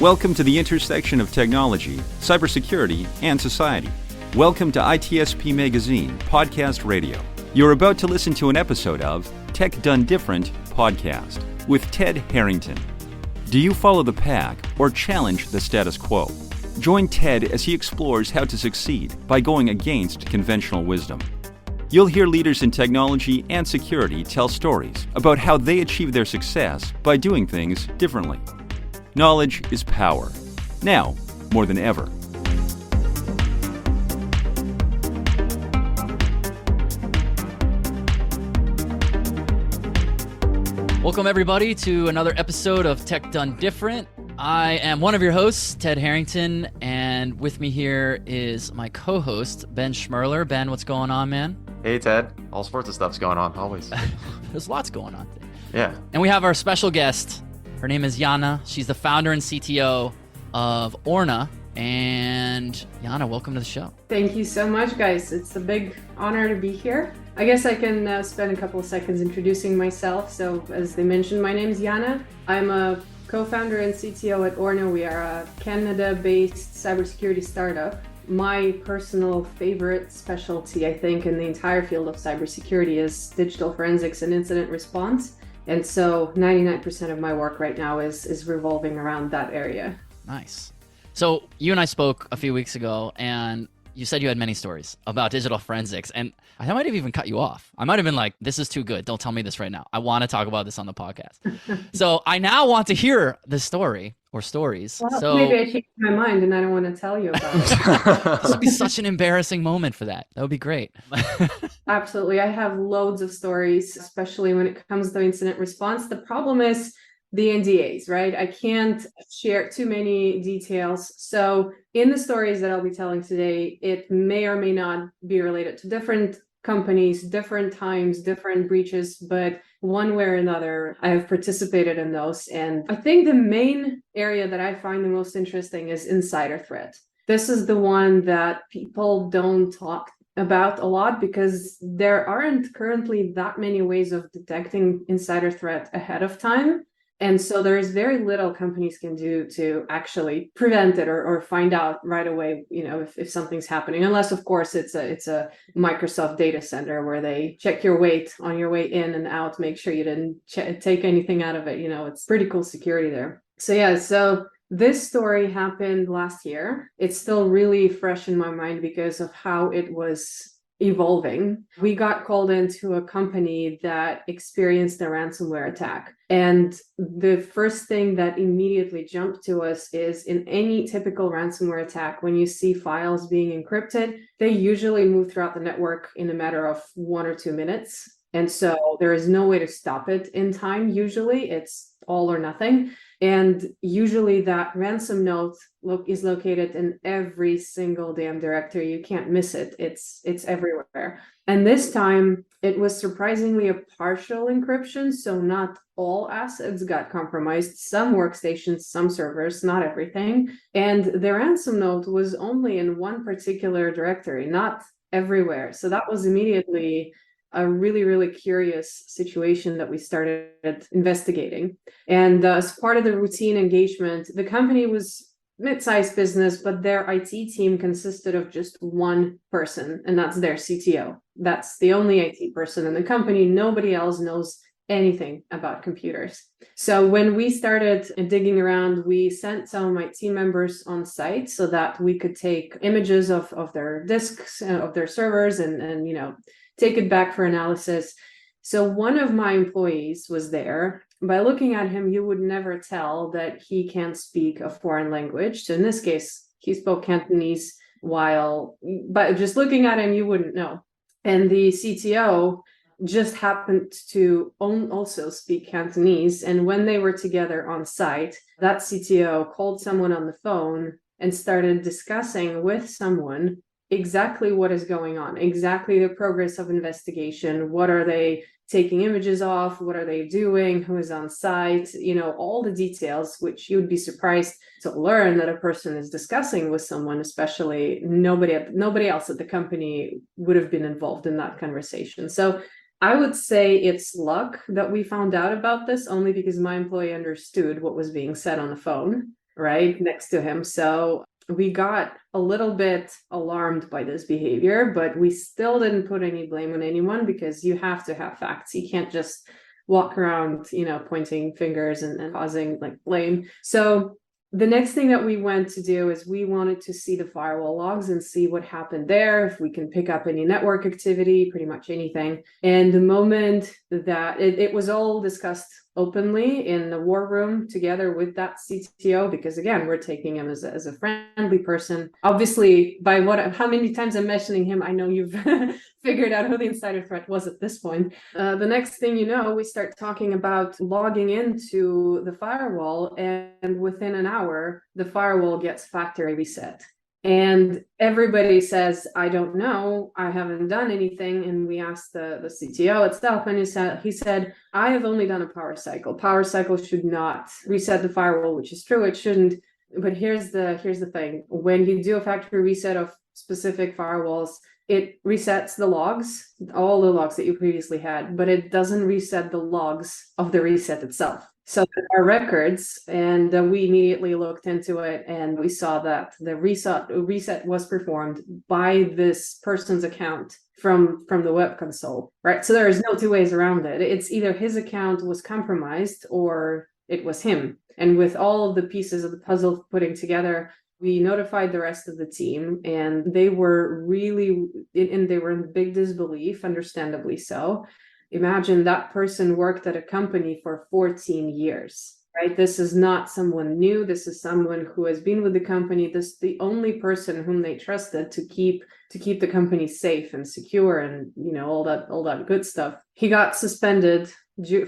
Welcome to the intersection of technology, cybersecurity, and society. Welcome to ITSP Magazine Podcast Radio. You're about to listen to an episode of Tech Done Different Podcast with Ted Harrington. Do you follow the pack or challenge the status quo? Join Ted as he explores how to succeed by going against conventional wisdom. You'll hear leaders in technology and security tell stories about how they achieve their success by doing things differently. Knowledge is power. Now, more than ever. Welcome, everybody, to another episode of Tech Done Different. I am one of your hosts, Ted Harrington, and with me here is my co-host, Ben Schmerler. Ben, what's going on, man? Hey, Ted. All sorts of stuff's going on, always. There's lots going on. Yeah. And we have our special guest. Her name is Jana. She's the founder and CTO of ORNA. And Jana, welcome to the show. Thank you so much, guys. It's a big honor to be here. I guess I can spend a couple of seconds introducing myself. So as they mentioned, my name is Jana. I'm a co-founder and CTO at ORNA. We are a Canada-based cybersecurity startup. My personal favorite specialty, I think, in the entire field of cybersecurity is digital forensics and incident response. And so 99% of my work right now is revolving around that area. Nice. So you and I spoke a few weeks ago, and you said you had many stories about digital forensics, and I might have even cut you off. I might have been like, this is too good. Don't tell me this right now. I want to talk about this on the podcast. So I now want to hear the story or stories. Well, so maybe I changed my mind and I don't want to tell you about it. This would be such an embarrassing moment for that. That would be great. Absolutely. I have loads of stories, especially when it comes to incident response. The problem is the NDAs, right? I can't share too many details. So in the stories that I'll be telling today, it may or may not be related to different companies, different times, different breaches, but one way or another, I have participated in those. And I think the main area that I find the most interesting is insider threat. This is the one that people don't talk about a lot because there aren't currently that many ways of detecting insider threat ahead of time. And so there is very little companies can do to actually prevent it or find out right away, you know, if something's happening, unless of course it's a Microsoft data center where they check your weight on your way in and out, make sure you didn't take anything out of it. You know, it's pretty cool security there. So yeah, so this story happened last year. It's still really fresh in my mind because of how it was evolving. We got called into a company that experienced a ransomware attack. And the first thing that immediately jumped to us is in any typical ransomware attack, when you see files being encrypted, they usually move throughout the network in a matter of 1 or 2 minutes. And so there is no way to stop it in time. Usually it's all or nothing. And usually that ransom note is located in every single damn directory. You can't miss it. It's everywhere. And this time it was surprisingly a partial encryption. So not all assets got compromised, some workstations, some servers, not everything. And the ransom note was only in one particular directory, not everywhere. So that was immediately a really, really curious situation that we started investigating. And as part of the routine engagement, the company was mid-sized business, but their IT team consisted of just one person, and that's their CTO. That's the only IT person in the company. Nobody else knows anything about computers. So when we started digging around, we sent some of my team members on site so that we could take images of their disks, of their servers, and you know, take it back for analysis. So one of my employees was there. By looking at him, you would never tell that he can't speak a foreign language. So in this case, he spoke Cantonese but just looking at him, you wouldn't know. And the CTO just happened to also speak Cantonese. And when they were together on site, that CTO called someone on the phone and started discussing with someone exactly what is going on, exactly the progress of investigation. What are they taking images of? What are they doing? Who is on site? You know, all the details, which you would be surprised to learn that a person is discussing with someone, especially nobody else at the company would have been involved in that conversation. So I would say it's luck that we found out about this, only because my employee understood what was being said on the phone, right next to him. So we got a little bit alarmed by this behavior, but we still didn't put any blame on anyone because you have to have facts. You can't just walk around, pointing fingers and causing like blame. So the next thing that we went to do is we wanted to see the firewall logs and see what happened there, if we can pick up any network activity, pretty much anything. And the moment that it was all discussed openly in the war room together with that CTO, because again, we're taking him as a friendly person. Obviously, by how many times I'm mentioning him, I know you've figured out who the insider threat was at this point. The next thing you know, we start talking about logging into the firewall, and within an hour, the firewall gets factory reset. And everybody says, I don't know, I haven't done anything. And we asked the CTO itself, and he said, I have only done a power cycle. Power cycle should not reset the firewall, which is true, it shouldn't. But here's the thing. When you do a factory reset of specific firewalls, it resets the logs, all the logs that you previously had, but it doesn't reset the logs of the reset itself. So there are records, and we immediately looked into it, and we saw that the reset was performed by this person's account from the web console, right? So there is no two ways around it. It's either his account was compromised or it was him. And with all of the pieces of the puzzle putting together, we notified the rest of the team, and they were really, and they were in big disbelief, understandably so. Imagine that person worked at a company for 14 years, right? This is not someone new. This is someone who has been with the company. This is the only person whom they trusted to keep the company safe and secure, and all that good stuff. He got suspended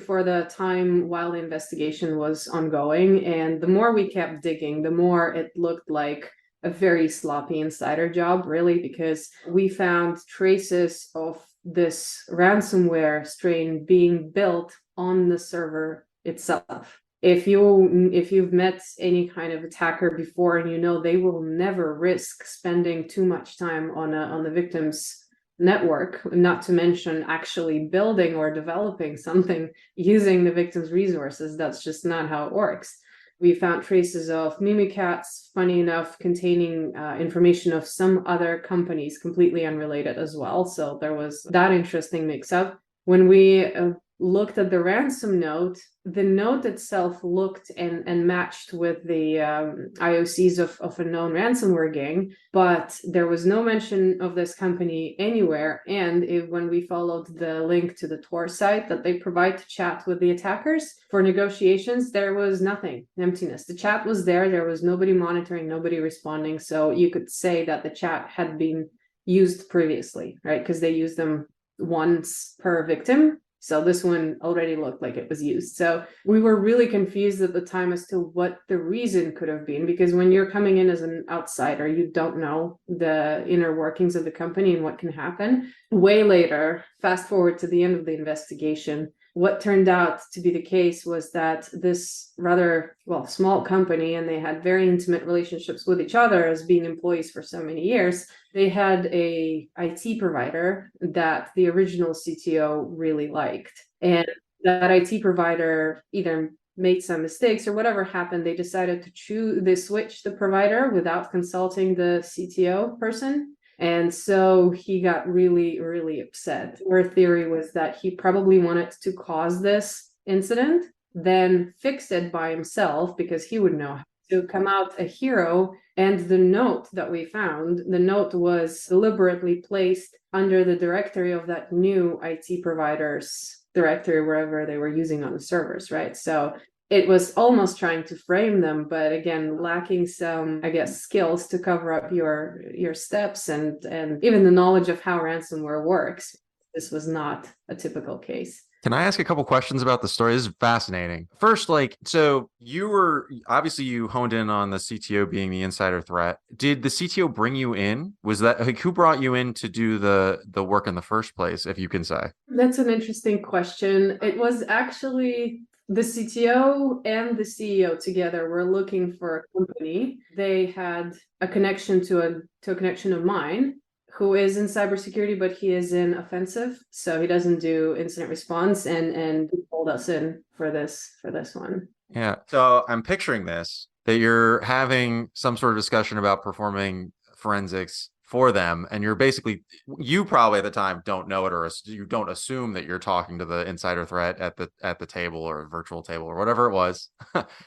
for the time while the investigation was ongoing, and the more we kept digging, the more it looked like a very sloppy insider job, really, because we found traces of this ransomware strain being built on the server itself. If you've met any kind of attacker before, and they will never risk spending too much time on the victim's network, not to mention actually building or developing something using the victim's resources. That's just not how it works. We found traces of Mimikatz, funny enough, containing information of some other companies completely unrelated as well. So there was that interesting mix-up. When we looked at the ransom note, the note itself looked and matched with the IOCs of a known ransomware gang, but there was no mention of this company anywhere. And when we followed the link to the Tor site that they provide to chat with the attackers for negotiations, there was nothing, emptiness. The chat was there was nobody monitoring, nobody responding. So you could say that the chat had been used previously, right? Because they used them once per victim. So this one already looked like it was used. So we were really confused at the time as to what the reason could have been, because when you're coming in as an outsider, you don't know the inner workings of the company and what can happen. Way later, fast forward to the end of the investigation, what turned out to be the case was that this rather small company, and they had very intimate relationships with each other as being employees for so many years, they had a IT provider that the original CTO really liked. And that IT provider either made some mistakes or whatever happened, they decided they switched the provider without consulting the CTO person. And so he got really, really upset. Our theory was that he probably wanted to cause this incident, then fix it by himself because he would know how to come out a hero. And the note that we found, the note was deliberately placed under the directory of that new IT provider's directory, wherever they were using on the servers, right? So it was almost trying to frame them, but again, lacking some, skills to cover up your steps and even the knowledge of how ransomware works. This was not a typical case. Can I ask a couple questions about the story? This is fascinating. First, so you honed in on the CTO being the insider threat. Did the CTO bring you in? Was that who brought you in to do the work in the first place, if you can say? That's an interesting question. It was actually the CTO and the CEO together were looking for a company. They had a connection to a connection of mine, who is in cybersecurity, but he is in offensive, so he doesn't do incident response, and he pulled us in for this one. Yeah. So I'm picturing this. that you're having some sort of discussion about performing forensics for them, and you probably at the time don't know it, or you don't assume that you're talking to the insider threat at the table or virtual table or whatever it was,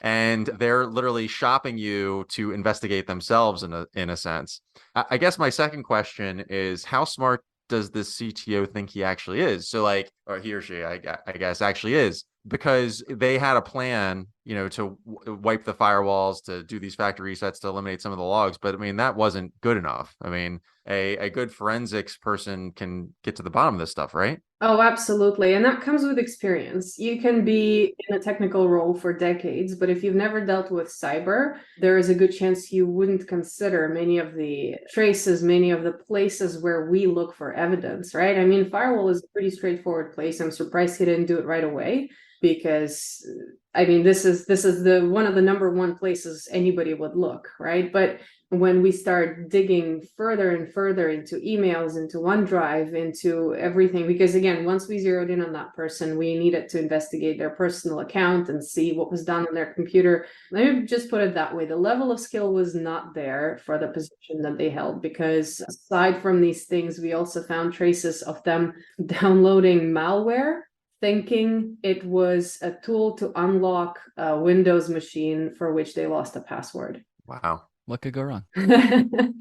and they're literally shopping you to investigate themselves in a sense. I guess my second question is, how smart does this CTO think he actually is? So like, or he or she, I guess, actually is, because they had a plan, to wipe the firewalls, to do these factory resets, to eliminate some of the logs. But I mean, that wasn't good enough. I mean, a good forensics person can get to the bottom of this stuff, right? Oh, absolutely. And that comes with experience. You can be in a technical role for decades, but if you've never dealt with cyber, there is a good chance you wouldn't consider many of the traces, many of the places where we look for evidence, right? I mean, firewall is a pretty straightforward place. I'm surprised he didn't do it right away, because I mean, this is the one of the number one places anybody would look, right? But when we start digging further and further into emails, into OneDrive, into everything, because again, once we zeroed in on that person, we needed to investigate their personal account and see what was done on their computer. Let me just put it that way. The level of skill was not there for the position that they held, because aside from these things, we also found traces of them downloading malware, thinking it was a tool to unlock a Windows machine for which they lost a password. Wow. What could go wrong? Can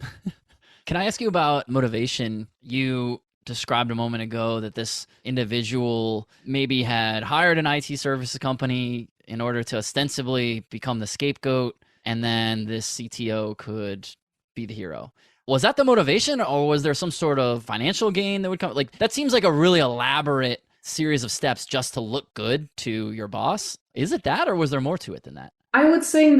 I ask you about motivation? You described a moment ago that this individual maybe had hired an IT services company in order to ostensibly become the scapegoat, and then this CTO could be the hero. Was that the motivation, or was there some sort of financial gain that would come? Like, that seems like a really elaborate series of steps just to look good to your boss. Is it that, or was there more to it than that? I would think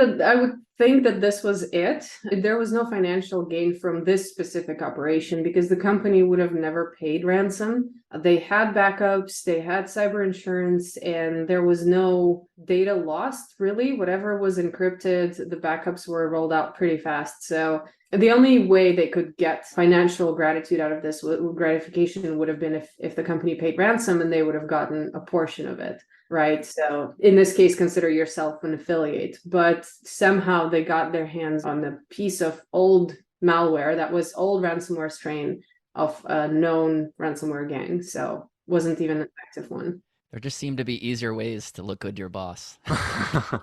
that this was it. There was no financial gain from this specific operation, because the company would have never paid ransom. They had backups, they had cyber insurance, and there was no data lost, really. Whatever was encrypted, the backups were rolled out pretty fast. So the only way they could get financial gratification out of this would have been if the company paid ransom, and they would have gotten a portion of it. Right. So in this case, consider yourself an affiliate, but somehow they got their hands on a piece of old malware that was old ransomware strain of a known ransomware gang. So wasn't even an active one. There just seemed to be easier ways to look good to your boss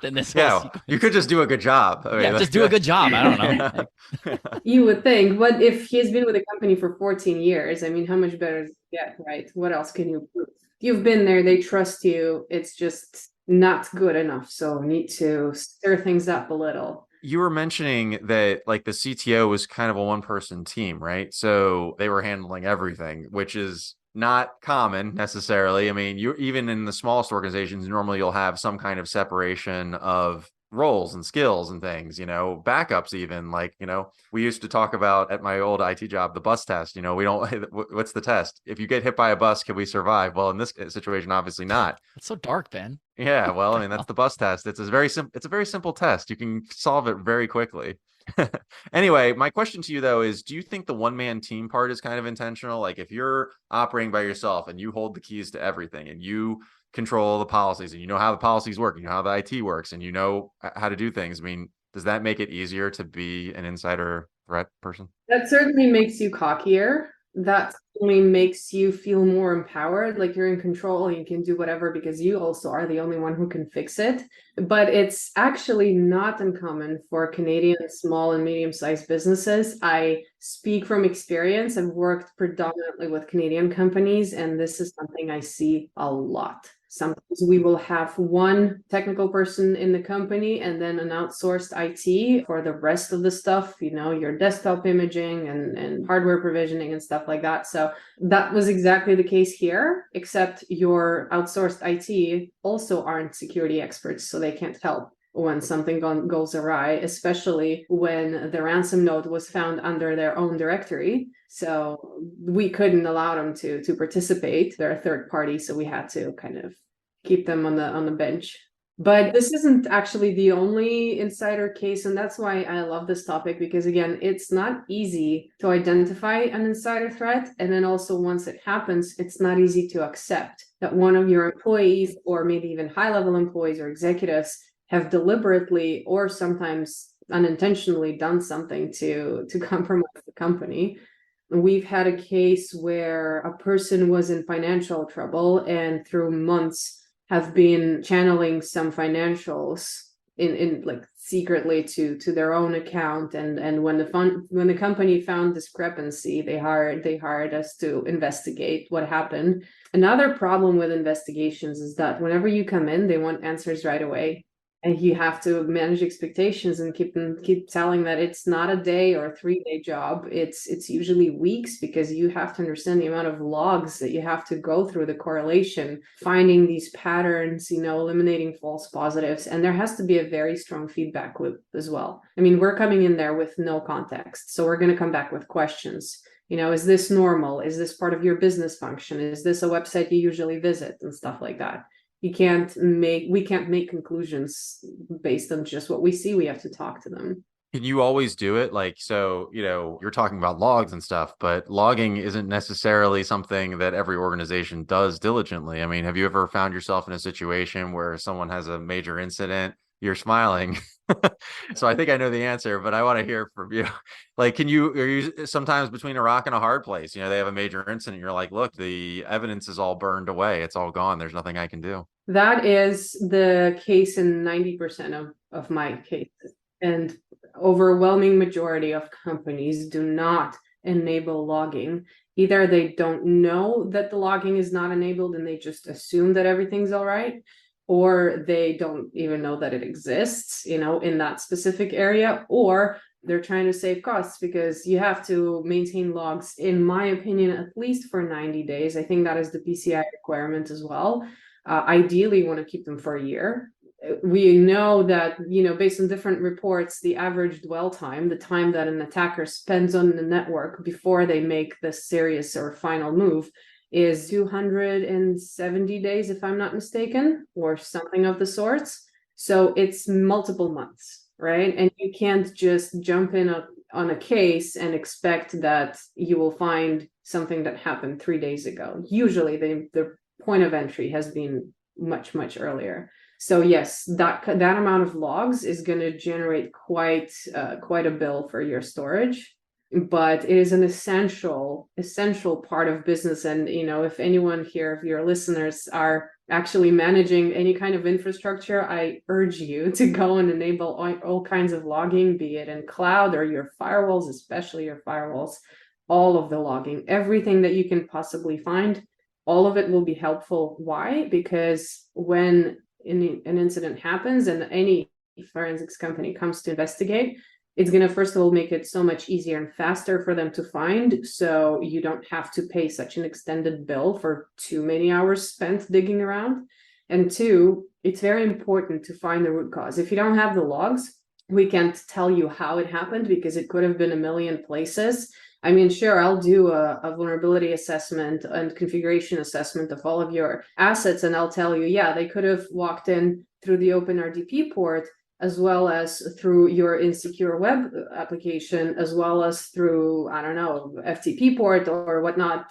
than this. Yeah, you could just do a good job. I mean, just do a good job. I don't know. You would think, but if he's been with the company for 14 years, I mean, how much better does it get, right? What else can you prove? You've been there, they trust you. It's just not good enough. So we need to stir things up a little. You were mentioning that like the CTO was kind of a one-person team, right? So they were handling everything, which is not common necessarily. I mean, you even in the smallest organizations, normally you'll have some kind of separation of roles and skills and things, backups even, like, we used to talk about at my old IT job, the bus test. We don't, what's the test? If you get hit by a bus, can we survive? Well, in this situation, obviously not. It's so dark, Ben. Yeah, well, I mean, that's the bus test. It's a very simple test. You can solve it very quickly. Anyway, my question to you though is, do you think the one-man team part is kind of intentional? Like, if you're operating by yourself and you hold the keys to everything and you control the policies, and you know how the policies work, you know how the IT works, and you know how to do things, I mean, does that make it easier to be an insider threat person? That certainly makes you cockier. That certainly makes you feel more empowered, like you're in control, you can do whatever because you also are the only one who can fix it. But it's actually not uncommon for Canadian small and medium-sized businesses. I speak from experience. I've worked predominantly with Canadian companies, and this is something I see a lot. Sometimes we will have one technical person in the company and then an outsourced IT for the rest of the stuff, your desktop imaging and hardware provisioning and stuff like that. So that was exactly the case here, except your outsourced IT also aren't security experts, so they can't help when something goes awry, especially when the ransom note was found under their own directory. So we couldn't allow them to participate. They're a third party, so we had to kind of keep them on the bench. But this isn't actually the only insider case, and that's why I love this topic, because again, it's not easy to identify an insider threat, and then also once it happens, it's not easy to accept that one of your employees, or maybe even high-level employees or executives, have deliberately or sometimes unintentionally done something to compromise the company. We've had a case where a person was in financial trouble and through months have been channeling some financials in like secretly to their own account, and when the company found discrepancy, they hired us to investigate what happened. Another problem with investigations is that whenever you come in, they want answers right away. And you have to manage expectations and keep telling that it's not a day or a 3-day job. It's usually weeks, because you have to understand the amount of logs that you have to go through, the correlation, finding these patterns, eliminating false positives. And there has to be a very strong feedback loop as well. I mean, we're coming in there with no context. So we're going to come back with questions. Is this normal? Is this part of your business function? Is this a website you usually visit, and stuff like that? We can't make conclusions based on just what we see. We have to talk to them. Can you always do it? Like, so, you're talking about logs and stuff, but logging isn't necessarily something that every organization does diligently. I mean, have you ever found yourself in a situation where someone has a major incident? You're smiling. So I think I know the answer, but I want to hear from you. Like, are you sometimes between a rock and a hard place? They have a major incident. You're like, look, the evidence is all burned away. It's all gone. There's nothing I can do. That is the case in 90% of my cases. And overwhelming majority of companies do not enable logging. Either they don't know that the logging is not enabled and they just assume that everything's all right, or they don't even know that it exists, in that specific area, or they're trying to save costs, because you have to maintain logs, in my opinion, at least for 90 days. I think that is the PCI requirement as well. Ideally, you want to keep them for a year. We know that, based on different reports, the average dwell time, the time that an attacker spends on the network before they make the serious or final move, is 270 days, if I'm not mistaken, or something of the sorts. So it's multiple months, right? And you can't just jump in on a case and expect that you will find something that happened 3 days ago. Usually the point of entry has been much, much earlier. So yes, that amount of logs is going to generate quite a bill for your storage. But it is an essential part of business. And, if anyone here, if your listeners are actually managing any kind of infrastructure, I urge you to go and enable all kinds of logging, be it in cloud or your firewalls, especially your firewalls, all of the logging, everything that you can possibly find, all of it will be helpful. Why? Because when an incident happens and any forensics company comes to investigate, it's going to, first of all, make it so much easier and faster for them to find, so you don't have to pay such an extended bill for too many hours spent digging around. And two, it's very important to find the root cause. If you don't have the logs, we can't tell you how it happened, because it could have been a million places. I mean, sure, I'll do a vulnerability assessment and configuration assessment of all of your assets, and I'll tell you, yeah, they could have walked in through the OpenRDP port, as well as through your insecure web application, as well as through, I don't know, FTP port or whatnot.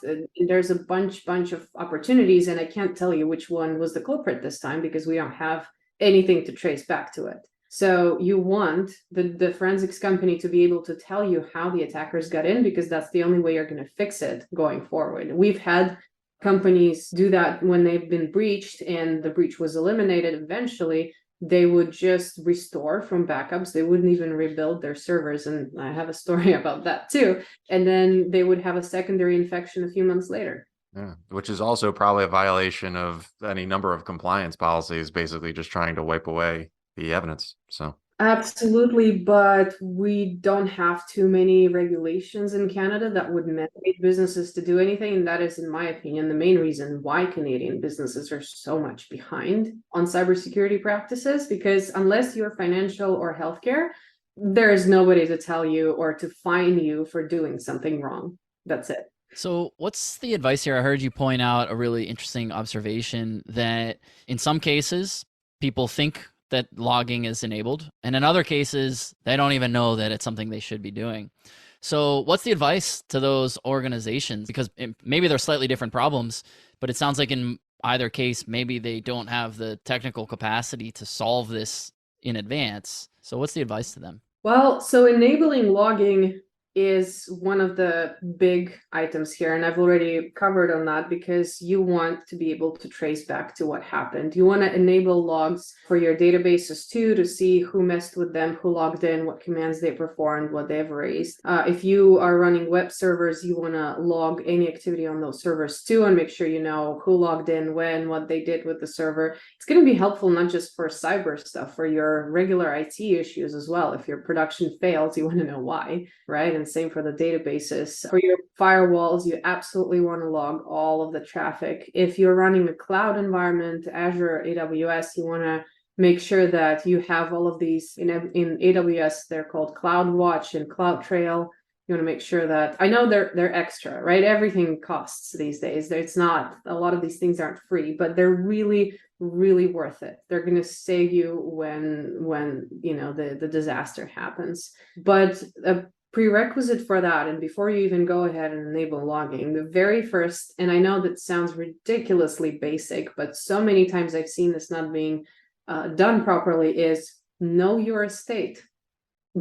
There's a bunch of opportunities, and I can't tell you which one was the culprit this time, because we don't have anything to trace back to it. So you want the forensics company to be able to tell you how the attackers got in, because that's the only way you're going to fix it going forward. We've had companies do that when they've been breached and the breach was eliminated eventually. They would just restore from backups. They wouldn't even rebuild their servers. And I have a story about that too. And then they would have a secondary infection a few months later. Yeah, which is also probably a violation of any number of compliance policies, basically just trying to wipe away the evidence. So absolutely, but we don't have too many regulations in Canada that would mandate businesses to do anything. And that is, in my opinion, the main reason why Canadian businesses are so much behind on cybersecurity practices, because unless you're financial or healthcare, there is nobody to tell you or to fine you for doing something wrong. That's it. So what's the advice here? I heard you point out a really interesting observation that in some cases, people think that logging is enabled, and in other cases, they don't even know that it's something they should be doing. So what's the advice to those organizations? Because maybe they're slightly different problems, but it sounds like in either case, maybe they don't have the technical capacity to solve this in advance. So what's the advice to them? Well, so enabling logging is one of the big items here, and I've already covered on that because you want to be able to trace back to what happened. You want to enable logs for your databases too, to see who messed with them, who logged in, what commands they performed, what they've raised. If you are running web servers, you want to log any activity on those servers too, and make sure you know who logged in, when, what they did with the server. It's going to be helpful not just for cyber stuff, for your regular IT issues as well. If your production fails, you want to know why, right? And same for the databases. For your firewalls, you absolutely want to log all of the traffic. If you're running a cloud environment, Azure, AWS, you want to make sure that you have all of these in AWS. They're called CloudWatch and CloudTrail. You want to make sure that, I know they're extra, right? Everything costs these days. It's not, a lot of these things aren't free, but they're really worth it. They're going to save you when you know the disaster happens. But a prerequisite for that, and before you even go ahead and enable logging, the very first, and I know that sounds ridiculously basic, but so many times I've seen this not being done properly, is know your estate.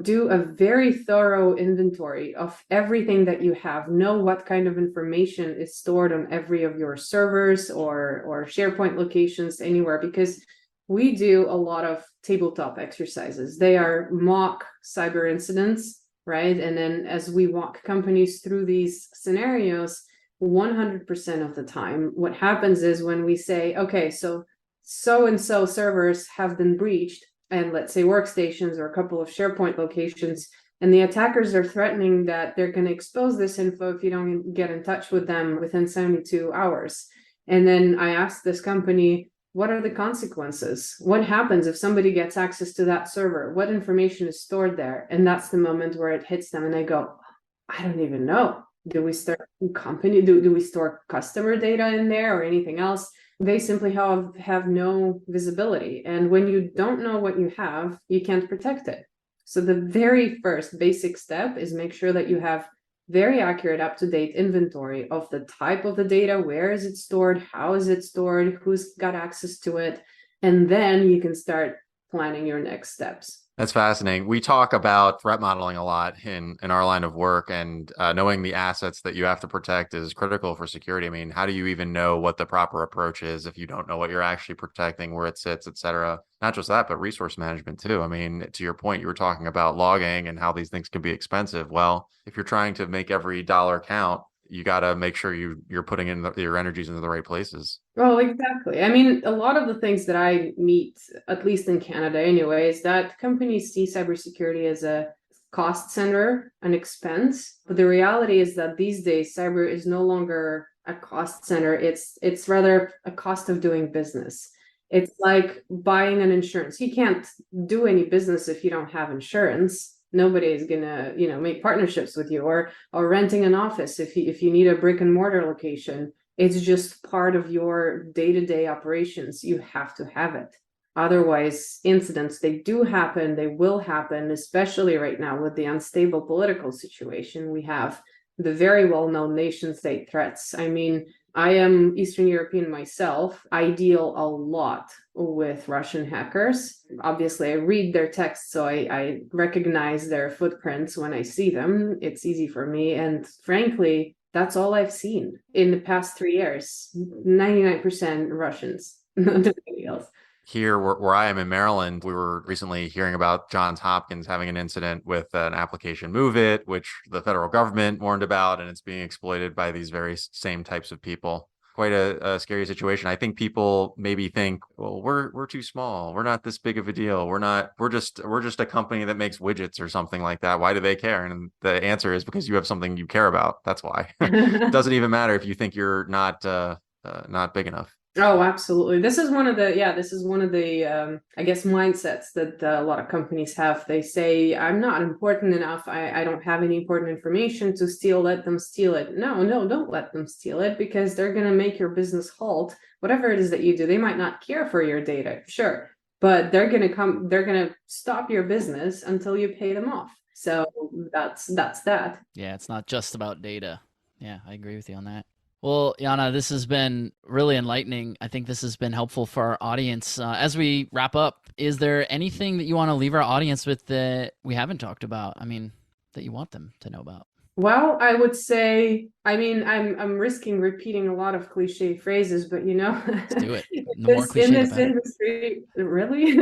Do a very thorough inventory of everything that you have. Know what kind of information is stored on every of your servers or SharePoint locations anywhere, because we do a lot of tabletop exercises. They are mock cyber incidents, right? And then as we walk companies through these scenarios, 100% of the time, what happens is when we say, okay, so and so servers have been breached, and let's say workstations or a couple of SharePoint locations, and the attackers are threatening that they're going to expose this info if you don't get in touch with them within 72 hours. And then I asked this company, what are the consequences? What happens if somebody gets access to that server? What information is stored there? And that's the moment where it hits them and they go, I don't even know. Do we start company? Do we store customer data in there or anything else? They simply have no visibility. And when you don't know what you have, you can't protect it. So the very first basic step is make sure that you have very accurate, up-to-date inventory of the type of the data, where is it stored, how is it stored, who's got access to it, and then you can start planning your next steps. That's fascinating. We talk about threat modeling a lot in our line of work, and knowing the assets that you have to protect is critical for security. I mean, how do you even know what the proper approach is if you don't know what you're actually protecting, where it sits, et cetera? Not just that, but resource management too. I mean, to your point, you were talking about logging and how these things can be expensive. Well, if you're trying to make every dollar count, you got to make sure you're putting in your energies into the right places. Oh, exactly. I mean, a lot of the things that I meet, at least in Canada anyway, is that companies see cybersecurity as a cost center, an expense. But the reality is that these days, cyber is no longer a cost center. It's rather a cost of doing business. It's like buying an insurance. You can't do any business if you don't have insurance. Nobody is gonna, make partnerships with you, or renting an office if you need a brick and mortar location. It's just part of your day-to-day operations. You have to have it. Otherwise, incidents, they do happen, they will happen, especially right now with the unstable political situation. We have the very well-known nation-state threats. I mean, I am Eastern European myself. I deal a lot with Russian hackers. Obviously, I read their texts, so I recognize their footprints when I see them. It's easy for me. And frankly, that's all I've seen in the past 3 years. 99% Russians, nobody else. Here where I am in Maryland, we were recently hearing about Johns Hopkins having an incident with an application MoveIt, which the federal government warned about, and it's being exploited by these very same types of people. Quite a scary situation. I think people maybe think, well, we're too small. We're not this big of a deal. We're just a company that makes widgets or something like that. Why do they care? And the answer is because you have something you care about. That's why. It doesn't even matter if you think you're not big enough. Oh, absolutely. This is one of the, I guess, mindsets that a lot of companies have. They say, I'm not important enough. I don't have any important information to steal. Let them steal it. No, don't let them steal it, because they're going to make your business halt. Whatever it is that you do, they might not care for your data, sure, but they're going to stop your business until you pay them off. So that's that. Yeah, it's not just about data. Yeah, I agree with you on that. Well, Jana, this has been really enlightening. I think this has been helpful for our audience. As we wrap up, is there anything that you want to leave our audience with that we haven't talked about? I mean, that you want them to know about? Well, I would say, I mean, I'm risking repeating a lot of cliche phrases, but Let's do it. The more cliche, in the this better. industry, really?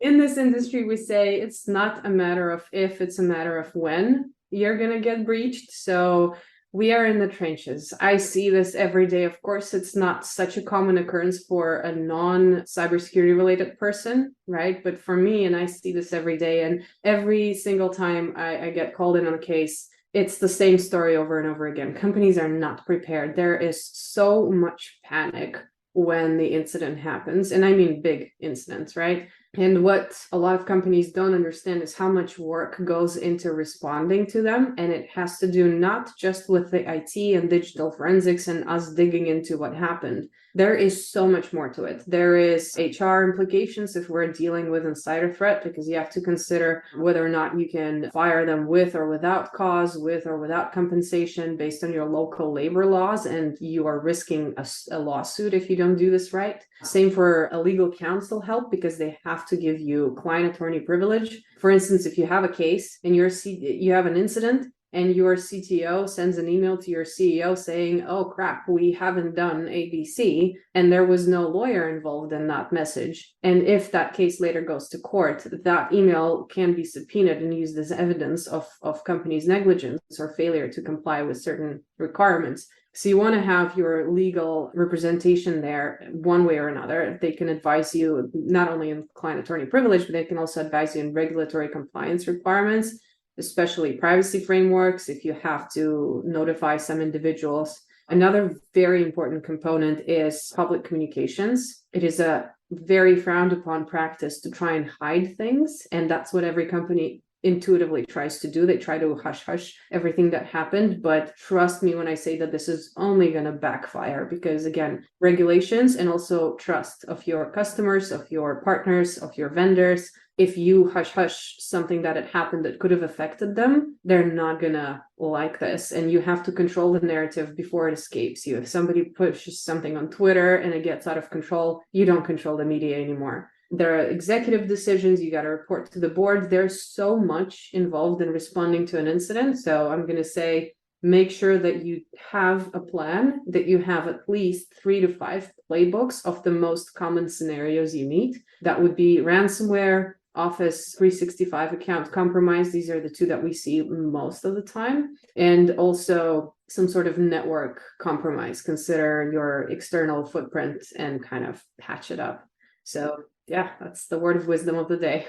In this industry, we say it's not a matter of if, it's a matter of when you're going to get breached. So we are in the trenches. I see this every day. Of course, it's not such a common occurrence for a non-cybersecurity related person, right? But for me, and I see this every day, and every single time I get called in on a case, it's the same story over and over again. Companies are not prepared. There is so much panic when the incident happens. And I mean big incidents, right? And what a lot of companies don't understand is how much work goes into responding to them. And it has to do not just with the IT and digital forensics and us digging into what happened. There is so much more to it. There is HR implications if we're dealing with insider threat, because you have to consider whether or not you can fire them with or without cause, with or without compensation based on your local labor laws. And you are risking a lawsuit if you don't do this right. Same for a legal counsel help, because they have to give you client attorney privilege. For instance, if you have a case and you have an incident and your CTO sends an email to your CEO saying, oh crap, we haven't done ABC, and there was no lawyer involved in that message. And if that case later goes to court, that email can be subpoenaed and used as evidence of company's negligence or failure to comply with certain requirements. So you want to have your legal representation there one way or another. They can advise you not only in client attorney privilege, but they can also advise you in regulatory compliance requirements, especially privacy frameworks, if you have to notify some individuals. Another very important component is public communications. It is a very frowned upon practice to try and hide things. And that's what every company intuitively tries to do. They try to hush everything that happened, but trust me when I say that this is only going to backfire, because again, regulations and also trust of your customers, of your partners, of your vendors. If you hush something that had happened that could have affected them, they're not gonna like this. And you have to control the narrative before it escapes you. If somebody pushes something on Twitter and it gets out of control, you don't control the media anymore. There are executive decisions, you got to report to the board. There's so much involved in responding to an incident. So I'm going to say, make sure that you have a plan, that you have at least 3 to 5 playbooks of the most common scenarios you meet. That would be ransomware, Office 365 account compromise. These are the two that we see most of the time. And also some sort of network compromise. Consider your external footprint and kind of patch it up. So yeah, that's the word of wisdom of the day.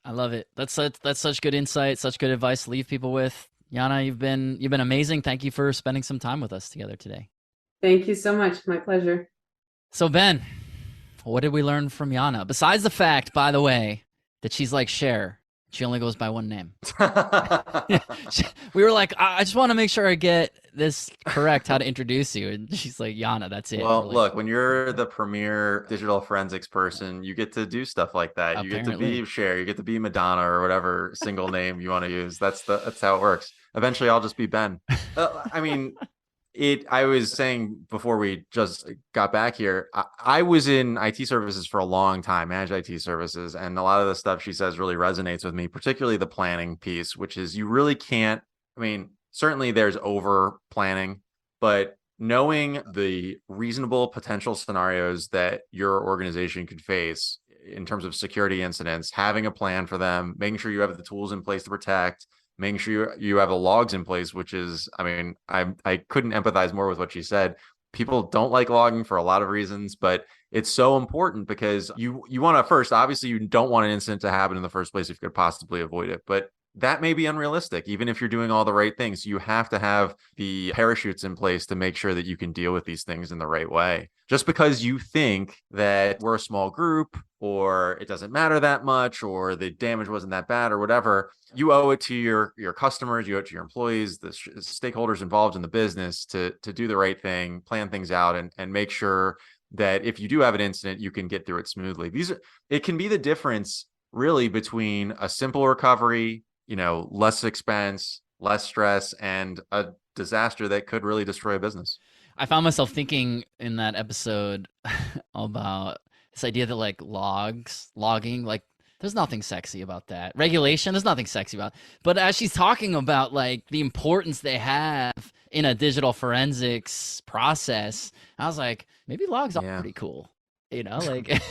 I love it. That's such good insight, such good advice to leave people with. Jana, you've been amazing. Thank you for spending some time with us together today. Thank you so much. My pleasure. So Ben, what did we learn from Jana? Besides the fact, by the way, that she's like Cher. She only goes by one name. We were like, I just want to make sure I get this correct, how to introduce you. And she's like, Jana, that's it. Well, like, look, when you're the premier digital forensics person, you get to do stuff like that. Apparently. You get to be Cher, you get to be Madonna, or whatever single name you want to use. That's how it works. Eventually, I'll just be Ben. I mean, I was saying before we just got back here, I was in IT services for a long time, managed IT services, and a lot of the stuff she says really resonates with me, particularly the planning piece, which is you really can't, I mean, certainly there's over planning, but knowing the reasonable potential scenarios that your organization could face in terms of security incidents, having a plan for them, making sure you have the tools in place to protect, making sure you have the logs in place, which is, I mean, I couldn't empathize more with what she said. People don't like logging for a lot of reasons, but it's so important because you want to first, obviously you don't want an incident to happen in the first place if you could possibly avoid it, but that may be unrealistic, even if you're doing all the right things. You have to have the parachutes in place to make sure that you can deal with these things in the right way. Just because you think that we're a small group or it doesn't matter that much or the damage wasn't that bad or whatever, you owe it to your customers, you owe it to your employees, the stakeholders involved in the business to do the right thing, plan things out, and make sure that if you do have an incident, you can get through it smoothly. It can be the difference really between a simple recovery, less expense, less stress, and a disaster that could really destroy a business. I found myself thinking in that episode about this idea that like logging, like there's nothing sexy about that. Regulation, there's nothing sexy about it. But as she's talking about like the importance they have in a digital forensics process, I was like, maybe logs are pretty cool. You know, like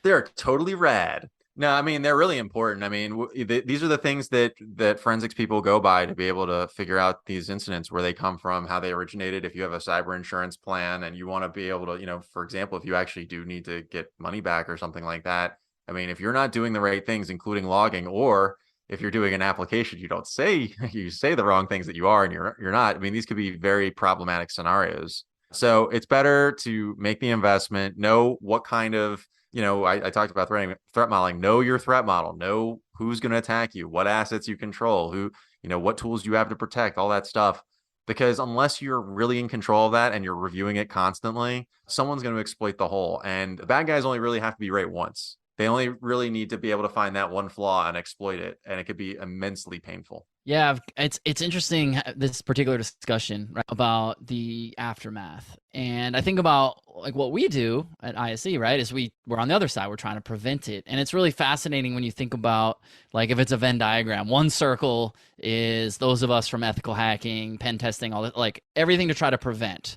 they're totally rad. No, I mean, they're really important. I mean, these are the things that forensics people go by to be able to figure out these incidents, where they come from, how they originated. If you have a cyber insurance plan and you want to be able to, you know, for example, if you actually do need to get money back or something like that. I mean, if you're not doing the right things, including logging, or if you're doing an application, you say the wrong things that you are and you're not. I mean, these could be very problematic scenarios. So it's better to make the investment, know what kind of, you know, I talked about threat modeling, know your threat model, know who's going to attack you, what assets you control, who, you know, what tools you have to protect, all that stuff. Because unless you're really in control of that and you're reviewing it constantly, someone's going to exploit the hole. And the bad guys only really have to be right once. They only really need to be able to find that one flaw and exploit it. And it could be immensely painful. Yeah, it's interesting, this particular discussion, right, about the aftermath. And I think about like what we do at ISE, right, is we're on the other side. We're trying to prevent it. And it's really fascinating when you think about, like, if it's a Venn diagram, one circle is those of us from ethical hacking, pen testing, all that, like everything to try to prevent.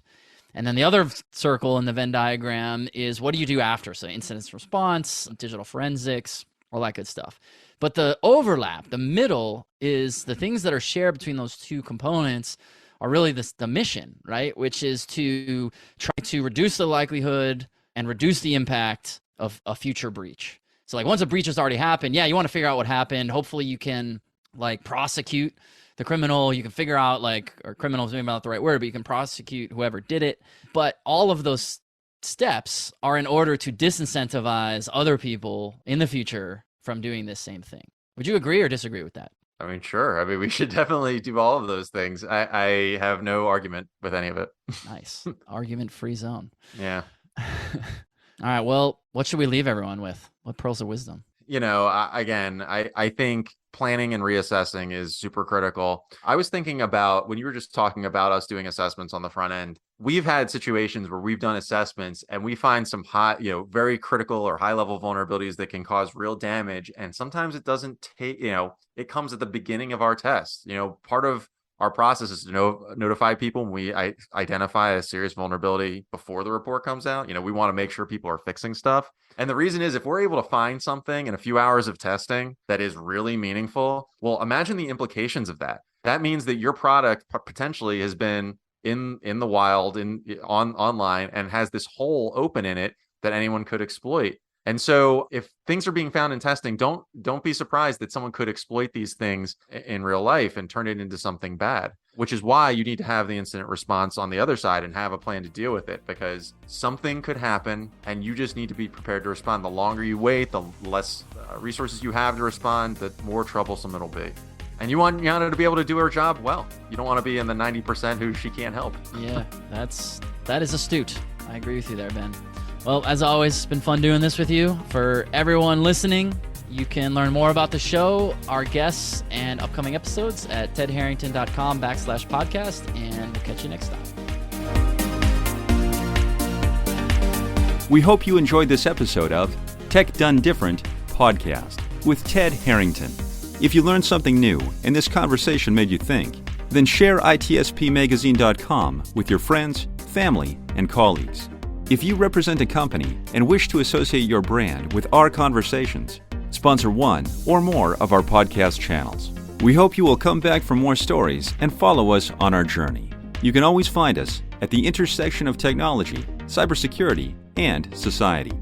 And then the other circle in the Venn diagram is what do you do after? So incident response, digital forensics, all that good stuff. But the overlap, the middle, is the things that are shared between those two components are really the mission, right? Which is to try to reduce the likelihood and reduce the impact of a future breach. So like once a breach has already happened, you want to figure out what happened. Hopefully you can like prosecute the criminal. You can figure out or criminal is maybe not the right word, but you can prosecute whoever did it. But all of those steps are in order to disincentivize other people in the future from doing this same thing. Would you agree or disagree with that? I mean, sure. I mean, we should definitely do all of those things. I have no argument with any of it. Nice. Argument-free zone. Yeah. All right. Well, what should we leave everyone with? What pearls of wisdom? You know, I think planning and reassessing is super critical. I was thinking about when you were just talking about us doing assessments on the front end, we've had situations where we've done assessments and we find some very critical or high level vulnerabilities that can cause real damage. And sometimes it doesn't take, it comes at the beginning of our test. Part of our process is to notify people when we identify a serious vulnerability before the report comes out. We want to make sure people are fixing stuff. And the reason is if we're able to find something in a few hours of testing that is really meaningful, well, imagine the implications of that. That means that your product potentially has been in the wild, online, and has this hole open in it that anyone could exploit. And so if things are being found in testing, don't be surprised that someone could exploit these things in real life and turn it into something bad, which is why you need to have the incident response on the other side and have a plan to deal with it, because something could happen and you just need to be prepared to respond. The longer you wait, the less resources you have to respond, the more troublesome it'll be. And you want Jana to be able to do her job well. You don't want to be in the 90% who she can't help. Yeah, that is astute. I agree with you there, Ben. Well, as always, it's been fun doing this with you. For everyone listening, you can learn more about the show, our guests, and upcoming episodes at tedharrington.com/podcast, and we'll catch you next time. We hope you enjoyed this episode of Tech Done Different podcast with Ted Harrington. If you learned something new and this conversation made you think, then share itspmagazine.com with your friends, family, and colleagues. If you represent a company and wish to associate your brand with our conversations, sponsor one or more of our podcast channels. We hope you will come back for more stories and follow us on our journey. You can always find us at the intersection of technology, cybersecurity, and society.